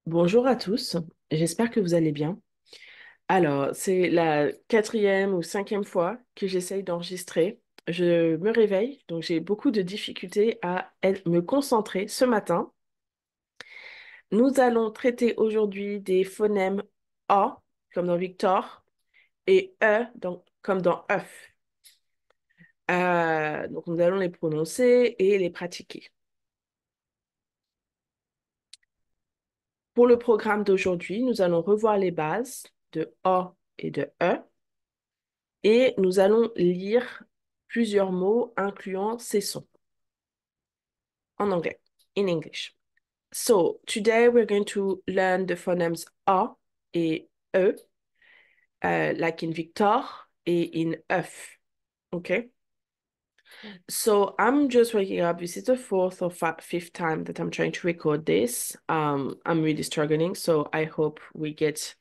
Bonjour à tous, j'espère que vous allez bien. Alors, c'est la quatrième ou cinquième fois que j'essaye d'enregistrer. Je me réveille, donc j'ai beaucoup de difficultés à me concentrer ce matin. Nous allons traiter aujourd'hui des phonèmes A, comme dans Victor, et E, comme dans œuf. Donc, nous allons les prononcer et les pratiquer. Pour le programme d'aujourd'hui, nous allons revoir les bases de A et de E. Et nous allons lire plusieurs mots incluant ces sons en anglais, in English. So, today we're going to learn the phonemes A et E, like in Victor et in œuf. Okay? So, I'm just waking up. This is the fourth or fifth time that I'm trying to record this. I'm really struggling, so I hope we get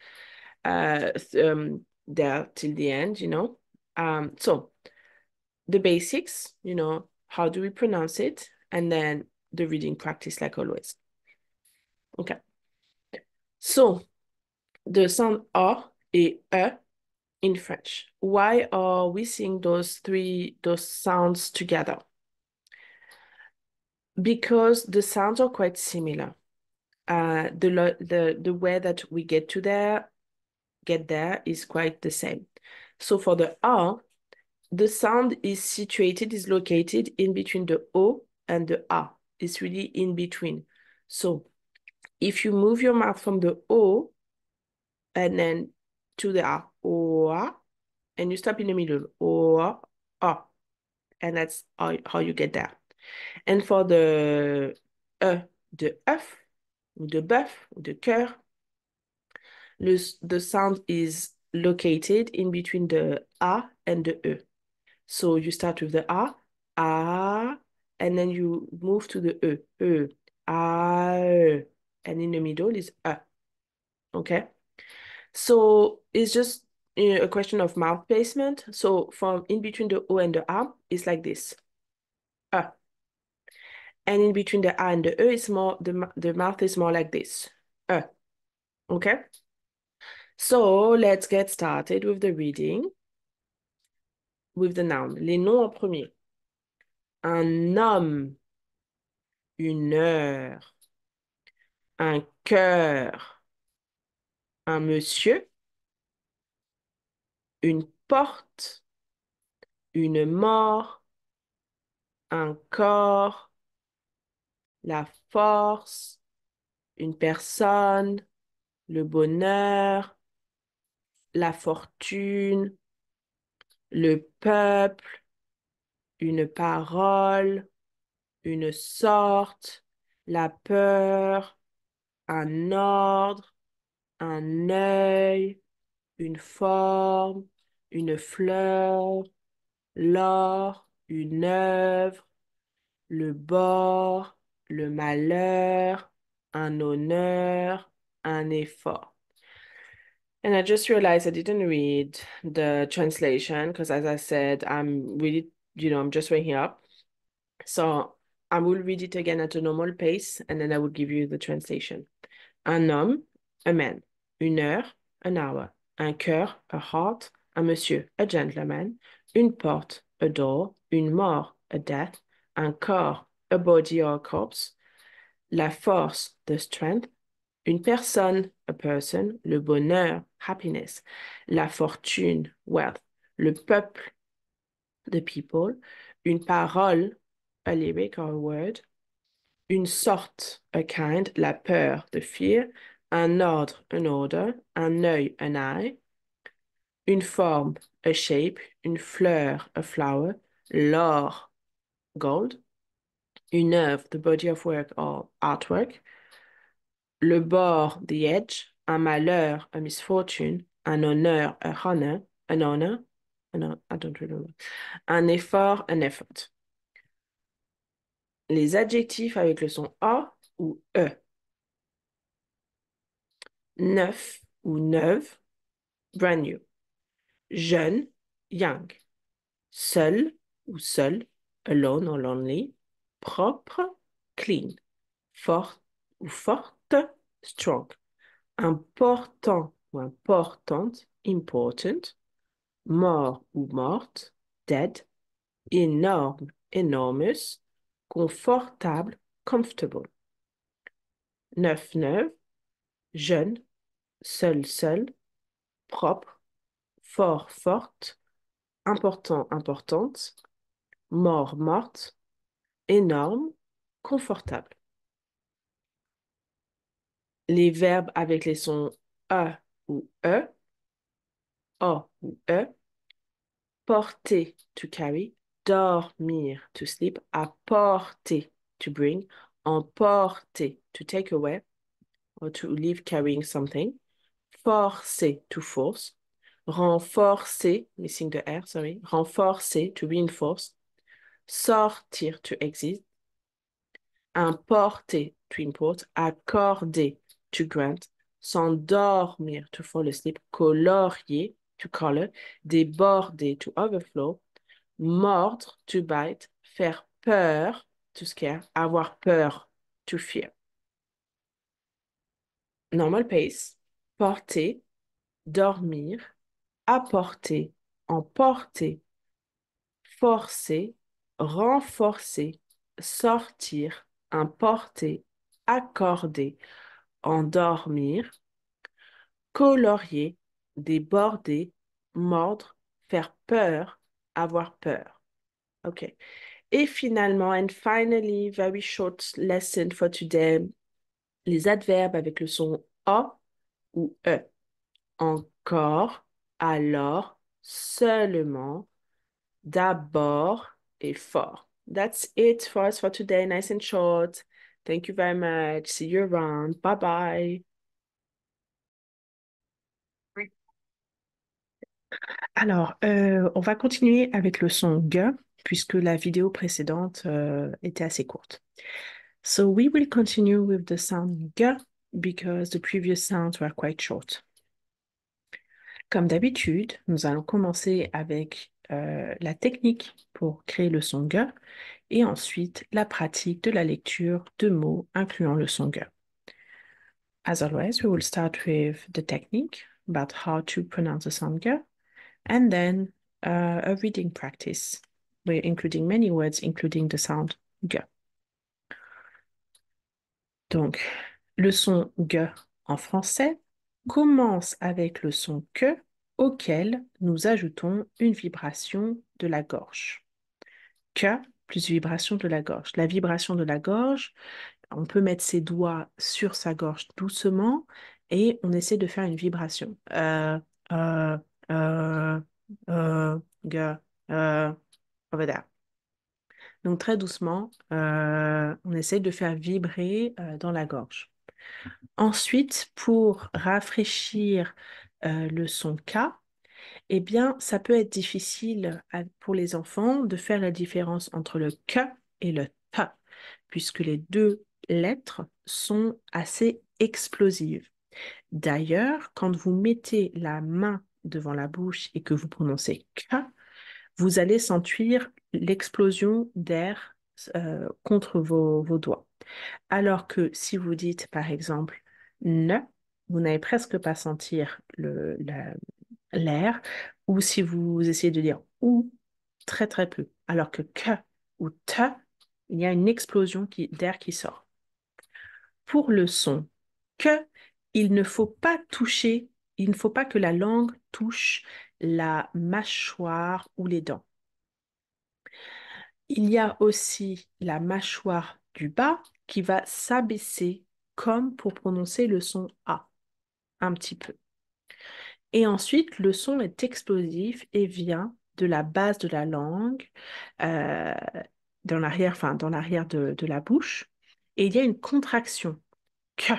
there till the end, you know. So, the basics, how do we pronounce it? And then the reading practice, like always. Okay. So, the sound A et E in French. Why are we seeing those sounds together? Because the sounds are quite similar. The way that we get there is quite the same. So for the A, the sound is located in between the O and the A. It's really in between. So if you move your mouth from the O and then to the A, O, A, and you stop in the middle, O, A, and that's how you get there. And for the de œuf, ou de bœuf, ou de cœur, the sound is located in between the A and the E. So you start with the A, and then you move to the A, and in the middle is okay? So it's just a question of mouth placement. So from in between the O and the A, it's like this, and in between the A and the E, it's more, the mouth is more like this, okay? So let's get started with the reading, with the noun. Les noms en premier. Un homme, une heure, un cœur, un monsieur, une porte, une mort, un corps, la force, une personne, le bonheur, la fortune, le peuple, une parole, une sorte, la peur, un ordre, un œil, une forme, une fleur, l'or, une œuvre, le bord, le malheur, un honneur, un effort. And I just realized I didn't read the translation because, as I said, I'm really, I'm just waking up. So I will read it again at a normal pace and then I will give you the translation. Un homme, a man. Une heure, an hour. Un cœur, a heart. Un monsieur, a gentleman. Une porte, a door. Une mort, a death. Un corps, a body or a corpse. La force, the strength. Une personne, a person. Le bonheur, happiness. La fortune, wealth. Le peuple, the people. Une parole, a lyric or a word. Une sorte, a kind. La peur, the fear. Un ordre, an order. Un œil, an eye. Une forme, a shape. Une fleur, a flower. L'or, gold. Une œuvre, the body of work or artwork. Le bord, the edge. Un malheur, a misfortune. Un honneur, a honor. An honor. No, I don't remember. Un effort, an effort. Les adjectifs avec le son A ou E. Neuf ou neuve, brand new. Jeune, young. Seul ou seul, alone or lonely. Propre, clean. Fort ou forte, strong. Important ou importante, important. Mort ou morte, dead. Énorme, enormous. Confortable, comfortable. Neuf, neuf. Jeune, seul, seul. Propre, fort, forte. Important, importante. Mort, morte. Énorme, confortable. Les verbes avec les sons A ou E, O ou E. Porter, to carry. Dormir, to sleep. Apporter, to bring. Emporter, to take away or to leave carrying something. Forcer, to force. Renforcer, missing the R, sorry. Renforcer, to reinforce. Sortir, to exit. Importer, to import. Accorder, to grant. S'endormir, to fall asleep. Colorier, to color. Déborder, to overflow. Mordre, to bite. Faire peur, to scare. Avoir peur, to fear. Normal pace. Porter, dormir. Apporter, emporter. Forcer, renforcer. Sortir, importer. Accorder, endormir. Colorier, déborder. Mordre, faire peur, avoir peur. Okay. Et finalement, and finally, very short lesson for today, les adverbes avec le son A ou E. Encore, alors, seulement, d'abord et fort. That's it for us for today. Nice and short. Thank you very much. See you around. Bye bye. Alors, on va continuer avec le son G, puisque la vidéo précédente était assez courte. So we will continue with the sound G because the previous sounds were quite short. Comme d'habitude, nous allons commencer avec la technique pour créer le son G et ensuite la pratique de la lecture de mots incluant le son G. As always, we will start with the technique about how to pronounce the sound G and then a reading practice. We're including many words, including the sound G. Donc, le son G en français commence avec le son que auquel nous ajoutons une vibration de la gorge. Que plus vibration de la gorge. La vibration de la gorge, on peut mettre ses doigts sur sa gorge doucement et on essaie de faire une vibration. Euh, euh, G, over there. Donc très doucement, on essaie de faire vibrer dans la gorge. Ensuite, pour rafraîchir le son K, eh bien, ça peut être difficile pour les enfants de faire la différence entre le K et le T, puisque les deux lettres sont assez explosives. D'ailleurs, quand vous mettez la main devant la bouche et que vous prononcez K, vous allez sentir l'explosion d'air contre vos doigts. Alors que si vous dites, par exemple, ne, vous n'allez presque pas sentir l'air, ou si vous essayez de dire ou, très très peu. Alors que ou te, il y a une explosion d'air qui sort. Pour le son que, il ne faut pas toucher, il ne faut pas que la langue touche la mâchoire ou les dents. Il y a aussi la mâchoire du bas qui va s'abaisser comme pour prononcer le son A, un petit peu. Et ensuite, le son est explosif et vient de la base de la langue, euh, dans l'arrière, enfin dans l'arrière de la bouche. Et il y a une contraction, que,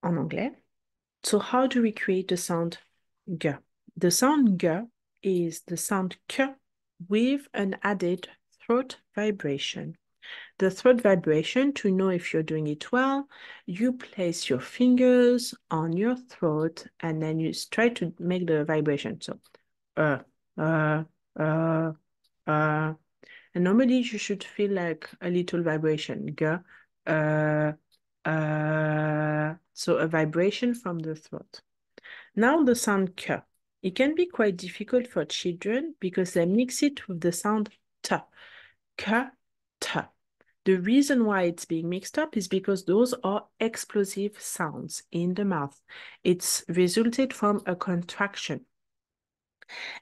en anglais. So how do we create the sound G? The sound G is the sound K with an added throat vibration. The throat vibration, to know if you're doing it well, you place your fingers on your throat and then you try to make the vibration. So, uh, uh, uh, uh. And normally you should feel like a little vibration. G, uh, So a vibration from the throat. Now the sound K. It can be quite difficult for children because they mix it with the sound T. K, T. The reason why it's being mixed up is because those are explosive sounds in the mouth. It's resulted from a contraction.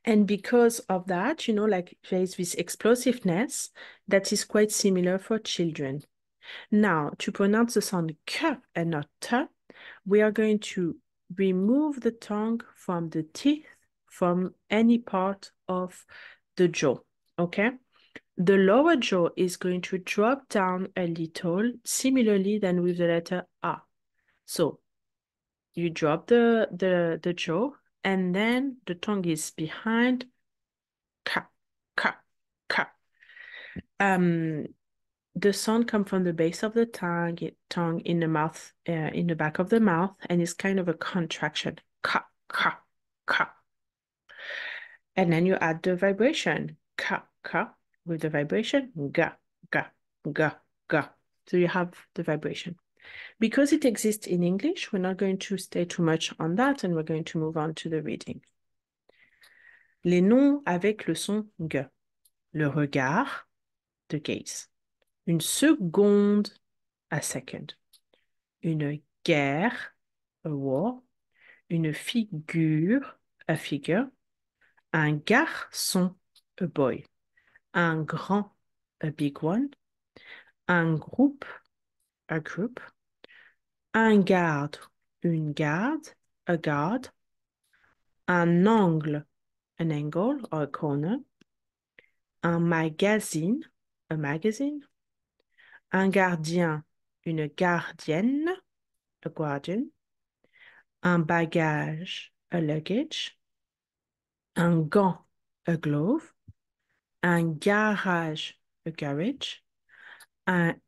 And because of that, like there's this explosiveness that is quite similar for children. Now, to pronounce the sound K and not T, we are going to remove the tongue from the teeth from any part of the jaw, okay? The lower jaw is going to drop down a little, similarly than with the letter A. So you drop the jaw, and then the tongue is behind, ka, ka, ka. The sound comes from the base of the tongue in the mouth, in the back of the mouth, and it's kind of a contraction. Ka, ka, ka. And then you add the vibration. Ka, ka, with the vibration. Ga, ga, ga, ga. So you have the vibration. Because it exists in English, we're not going to stay too much on that, and we're going to move on to the reading. Les noms avec le son G. Le regard, the gaze. Une seconde, a second. Une guerre, a war. Une figure, a figure. Un garçon, a boy. Un grand, a big one. Un groupe, a group. Un garde, une garde, a guard. Un angle, an angle or a corner. Un magazine, a magazine. Un gardien, une gardienne, a guardian. Un bagage, a luggage. Un gant, a glove. Un garage, a garage.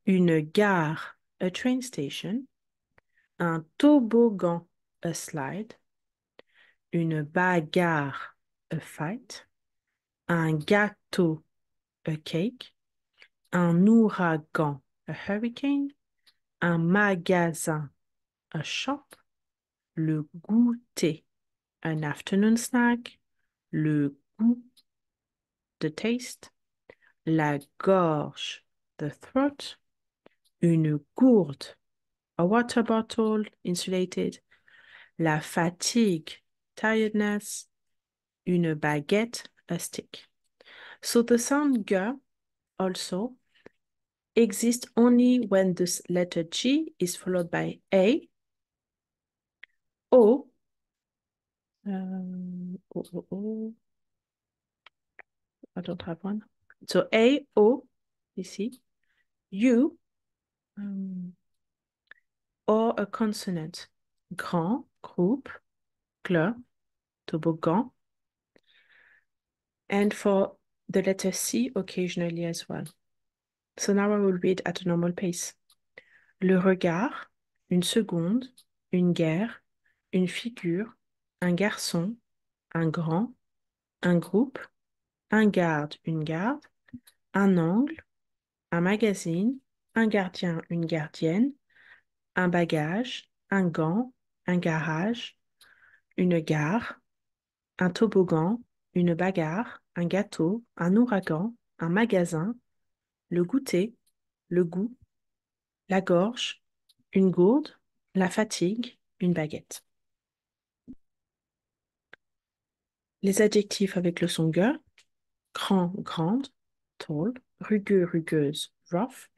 Une gare, a train station. Un toboggan, a slide. Une bagarre, a fight. Un gâteau, a cake. Un ouragan, a hurricane. Un magasin, a shop. Le goûter, an afternoon snack. Le goût, the taste. La gorge, the throat. Une gourde, a water bottle, insulated. La fatigue, tiredness. Une baguette, a stick. So the sound G also exists only when this letter G is followed by A, O, O, O, O. I don't have one. So A, O, you see, U, or a consonant. Grand, groupe, gle, toboggan. And for the letter C occasionally as well. So now I will read at a normal pace. Le regard, une seconde, une guerre, une figure, un garçon, un grand, un groupe, un garde, une garde, un angle, un magazine, un gardien, une gardienne, un bagage, un gant, un garage, une gare, un toboggan, une bagarre, un gâteau, un ouragan, un magasin, le goûter, le goût, la gorge, une gourde, la fatigue, une baguette. Les adjectifs avec le son G, grand, grande, tall, rugueux, rugueuse, rough,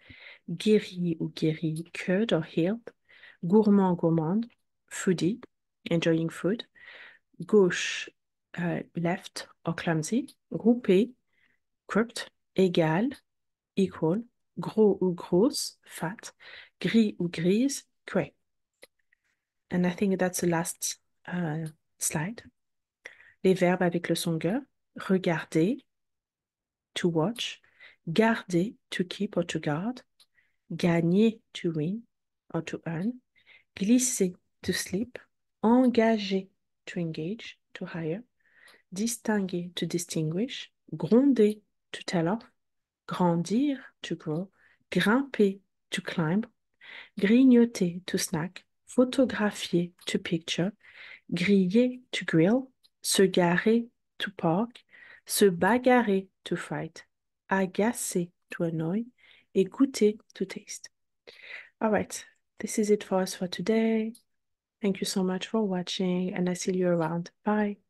guéri ou guéri, cured or healed, gourmand, gourmande, foodie, enjoying food, gauche, left or clumsy, groupé, grouped, égal, equal, gros ou grosse, fat, gris ou grise, gray. And I think that's the last slide. Les verbes avec le son G, regarder, to watch, garder, to keep or to guard, gagner, to win or to earn, glisser, to slip, engager, to engage, to hire, distinguer, to distinguish, gronder, to tell off, grandir, to grow, grimper, to climb, grignoter, to snack, photographier, to picture, griller, to grill, se garer, to park, se bagarrer, to fight, agacer, to annoy, et goûter, to taste. All right, this is it for us for today. Thank you so much for watching, and I see you around. Bye.